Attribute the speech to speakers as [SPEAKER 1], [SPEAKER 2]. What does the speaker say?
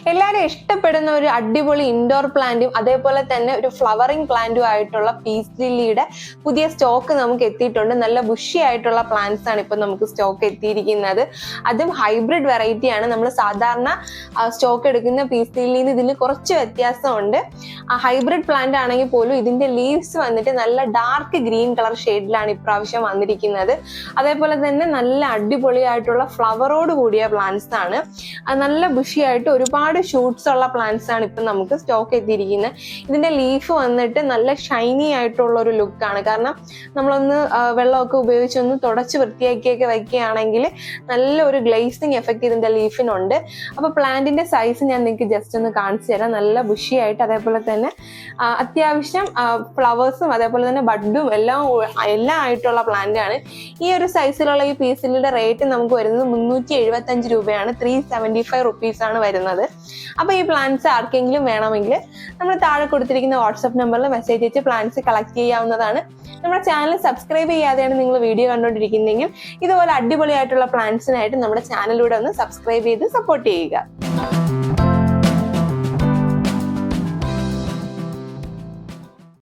[SPEAKER 1] എല്ലാവരും ഇഷ്ടപ്പെടുന്ന ഒരു അടിപൊളി ഇൻഡോർ പ്ലാന്റും അതേപോലെ തന്നെ ഒരു ഫ്ലവറിംഗ് പ്ലാന്റും ആയിട്ടുള്ള പീസ് ലില്ലിയുടെ പുതിയ സ്റ്റോക്ക് നമുക്ക് എത്തിയിട്ടുണ്ട്. നല്ല ബുഷി ആയിട്ടുള്ള പ്ലാന്റ്സ് ആണ് ഇപ്പൊ നമുക്ക് സ്റ്റോക്ക് എത്തിയിരിക്കുന്നത്. അതും ഹൈബ്രിഡ് വെറൈറ്റി ആണ്. നമ്മൾ സാധാരണ സ്റ്റോക്ക് എടുക്കുന്ന പീസ് ലില്ലിയിൽ നിന്ന് ഇതിൽ കുറച്ച് വ്യത്യാസമുണ്ട്. ഹൈബ്രിഡ് പ്ലാന്റ് ആണെങ്കിൽ പോലും ഇതിന്റെ ലീവ്സ് വന്നിട്ട് നല്ല ഡാർക്ക് ഗ്രീൻ കളർ ഷെയ്ഡിലാണ് ഇപ്രാവശ്യം വന്നിരിക്കുന്നത്. അതേപോലെ തന്നെ നല്ല അടിപൊളിയായിട്ടുള്ള ഫ്ലവറോട് കൂടിയ പ്ലാന്റ്സ് ആണ്. നല്ല ബുഷി ആയിട്ട് ഒരുപാട് ഷൂട്ട്സ് ഉള്ള പ്ലാന്റ്സ് ആണ് ഇപ്പം നമുക്ക് സ്റ്റോക്ക് എത്തിയിരിക്കുന്നത്. ഇതിന്റെ ലീഫ് വന്നിട്ട് നല്ല ഷൈനി ആയിട്ടുള്ള ഒരു ലുക്കാണ്. കാരണം നമ്മളൊന്ന് വെള്ളമൊക്കെ ഉപയോഗിച്ചൊന്ന് തുടച്ച് വൃത്തിയാക്കിയൊക്കെ വയ്ക്കുകയാണെങ്കിൽ നല്ല ഒരു ഗ്ലേസിങ് എഫക്റ്റ് ഇതിന്റെ ലീഫിനുണ്ട്. അപ്പൊ പ്ലാന്റിന്റെ സൈസ് ഞാൻ നിങ്ങൾക്ക് ജസ്റ്റ് ഒന്ന് കാണിച്ചു തരാം. നല്ല ബുഷി ആയിട്ട് അതേപോലെ തന്നെ അത്യാവശ്യം ഫ്ലവേഴ്സും അതേപോലെ തന്നെ ബഡും എല്ലാം ആയിട്ടുള്ള പ്ലാന്റ് ആണ്. ഈ ഒരു സൈസിലുള്ള ഈ പീസിലിന്റെ റേറ്റ് നമുക്ക് വരുന്നത് 375 രൂപയാണ്. 375 റുപ്പീസ് ആണ് വരുന്നത്. അപ്പൊ ഈ പ്ലാന്റ്സ് ആർക്കെങ്കിലും വേണമെങ്കിൽ നമ്മൾ താഴെ കൊടുത്തിരിക്കുന്ന വാട്സ്ആപ്പ് നമ്പറിൽ മെസ്സേജ് അയച്ച് പ്ലാന്റ്സ് കളക്ട് ചെയ്യാവുന്നതാണ്. നമ്മുടെ ചാനൽ സബ്സ്ക്രൈബ് ചെയ്യാതെയാണ് നിങ്ങൾ വീഡിയോ കണ്ടുകൊണ്ടിരിക്കുന്നതെങ്കിൽ ഇതുപോലെ അടിപൊളിയായിട്ടുള്ള പ്ലാന്റ്സിനായിട്ട് നമ്മുടെ ചാനലിലൂടെ ഒന്ന് സബ്സ്ക്രൈബ് ചെയ്ത് സപ്പോർട്ട് ചെയ്യുക.